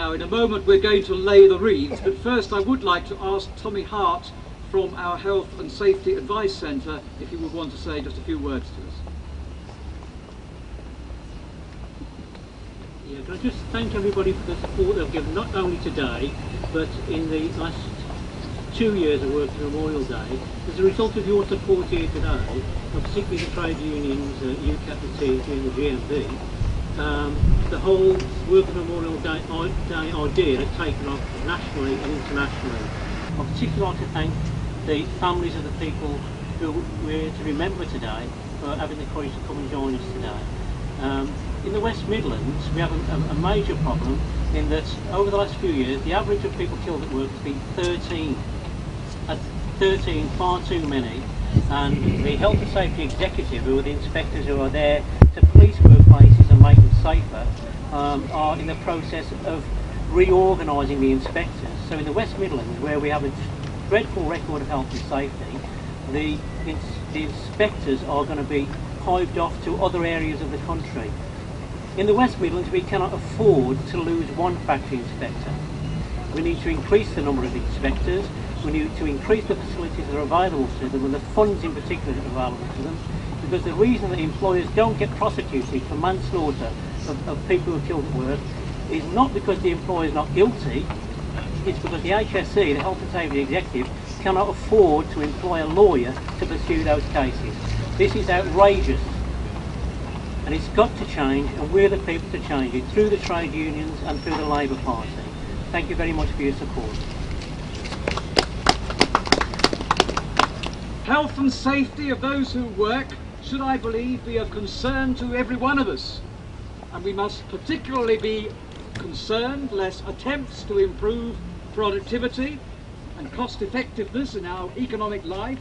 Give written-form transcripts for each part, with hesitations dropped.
Now in a moment we're going to lay the wreaths, but first I would like to ask Tommy Harte from our Health and Safety Advice Centre if he would want to say just a few words to us. Yeah, can I just thank everybody for the support they've given, not only today, but in the last 2 years of working Memorial Day. As a result of your support here today, and particularly the trade unions, UCAAT, the T&GWU and the GMB, the whole Working Memorial Day idea has taken off nationally and internationally. I'd particularly like to thank the families of the people who we're to remember today for having the courage to come and join us today. In the West Midlands we have a major problem in that over the last few years the average of people killed at work has been 13. That's 13, far too many, and the Health and Safety Executive, who are the inspectors who are there to police workplaces and make them safer, are in the process of reorganising the inspectors. So in the West Midlands, where we have a dreadful record of health and safety, the inspectors are going to be hived off to other areas of the country. In the West Midlands we cannot afford to lose one factory inspector. We need to increase the number of inspectors, we need to increase the facilities that are available to them and the funds in particular that are available to them, because the reason that employers don't get prosecuted for manslaughter of people who are killed at work is not because the employer is not guilty, it's because the HSE, the Health and Safety Executive, cannot afford to employ a lawyer to pursue those cases. This is outrageous, and it's got to change, and we're the people to change it through the trade unions and through the Labour Party. Thank you very much for your support. Health and safety of those who work should, I believe, be a concern to every one of us, and we must particularly be concerned lest attempts to improve productivity and cost effectiveness in our economic life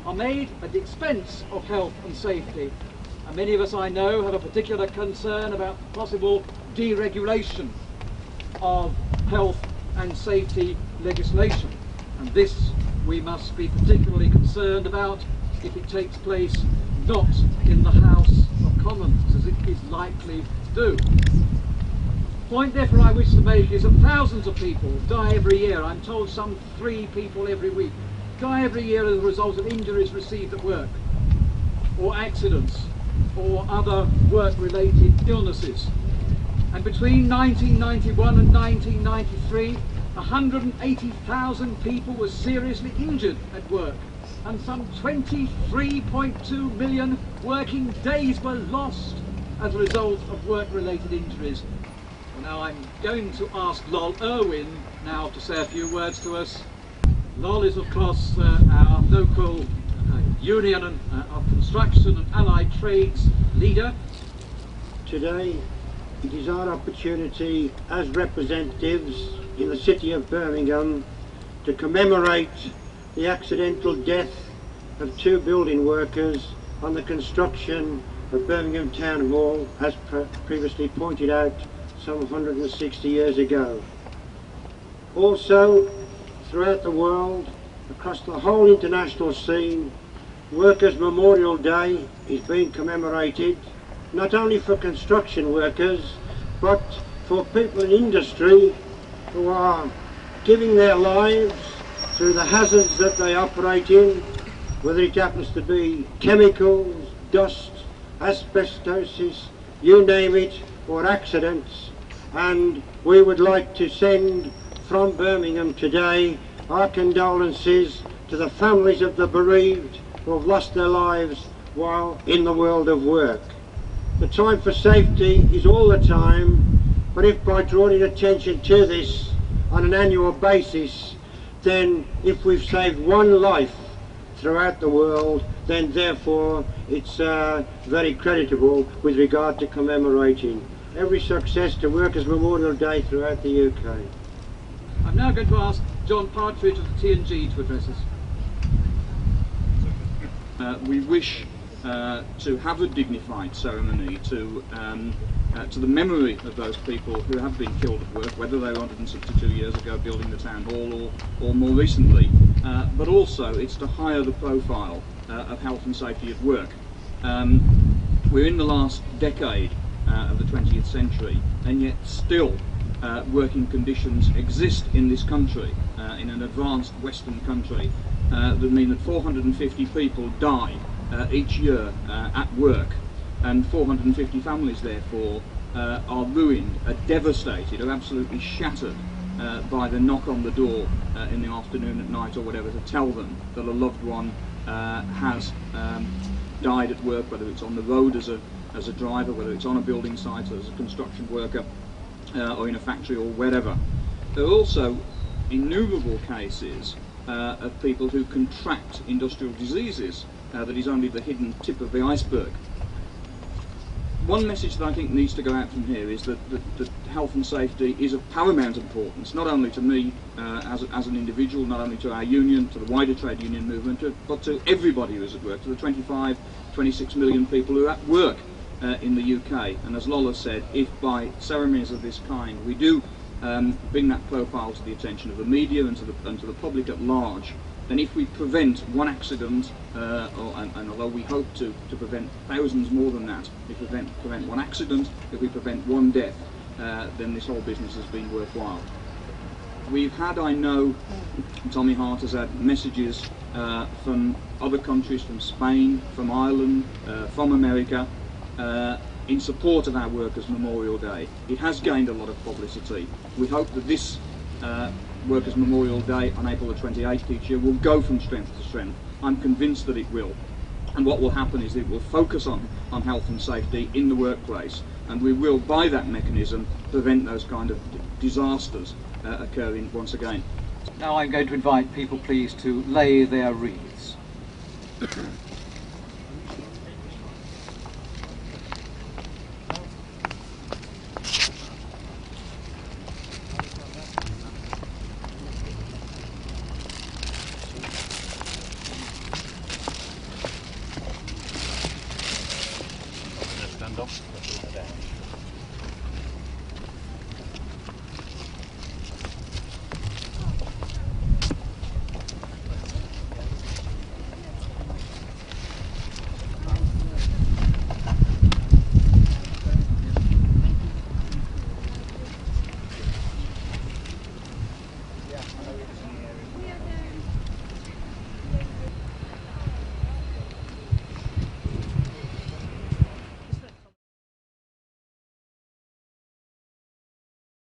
are made at the expense of health and safety. And many of us, I know, have a particular concern about possible deregulation of health and safety legislation, and this we must be particularly concerned about if it takes place not in the House of Commons, as it is likely to do. The point therefore I wish to make is that thousands of people die every year. I'm told some 3 people every week die every year as a result of injuries received at work, or accidents, or other work-related illnesses. And between 1991 and 1993, 180,000 people were seriously injured at work, and some 23.2 million working days were lost as a result of work-related injuries. Well, now I'm going to ask Irwin now to say a few words to us. Lol is of course our local union of construction and allied trades leader. Today it is our opportunity as representatives in the city of Birmingham to commemorate the accidental death of 2 building workers on the construction of Birmingham Town Hall, as previously pointed out some 160 years ago. Also, throughout the world, across the whole international scene, Workers' Memorial Day is being commemorated not only for construction workers but for people in industry who are giving their lives through the hazards that they operate in, whether it happens to be chemicals, dust, asbestosis, you name it, or accidents. And we would like to send from Birmingham today our condolences to the families of the bereaved who have lost their lives while in the world of work. The time for safety is all the time, but if by drawing attention to this on an annual basis, then if we've saved one life throughout the world, then therefore it's very creditable with regard to commemorating. Every success to Workers' Memorial Day throughout the UK. I'm now going to ask John Partridge of the T&G to address us. We wish to have a dignified ceremony to the memory of those people who have been killed at work, whether they were 162 years ago building the town hall or more recently, but also it's to higher the profile of health and safety at work. We're in the last decade of the 20th century, and yet still working conditions exist in this country, in an advanced Western country, that mean that 450 people die each year at work, and 450 families therefore are ruined, are devastated, are absolutely shattered by the knock on the door in the afternoon, at night or whatever, to tell them that a loved one has died at work, whether it's on the road as a driver, whether it's on a building site as a construction worker, or in a factory or wherever. There are also innumerable cases of people who contract industrial diseases that is only the hidden tip of the iceberg. One message that I think needs to go out from here is that health and safety is of paramount importance, not only to me as an individual, not only to our union, to the wider trade union movement, but to everybody who is at work, to the 26 million people who are at work in the UK. And as Lola said, if by ceremonies of this kind we do bring that profile to the attention of the media and to the public at large, then if we prevent one accident, and although we hope to prevent thousands more than that, if we prevent one accident, if we prevent one death, then this whole business has been worthwhile. We've had, I know, Tommy Harte has had messages from other countries, from Spain, from Ireland, from America, in support of our Workers' Memorial Day. It has gained a lot of publicity. We hope that this Workers' Memorial Day on April the 28th each year will go from strength to strength. I'm convinced that it will. And what will happen is it will focus on health and safety in the workplace, and we will, by that mechanism, prevent those kind of disasters occurring once again. Now I'm going to invite people, please, to lay their wreaths. Stand off.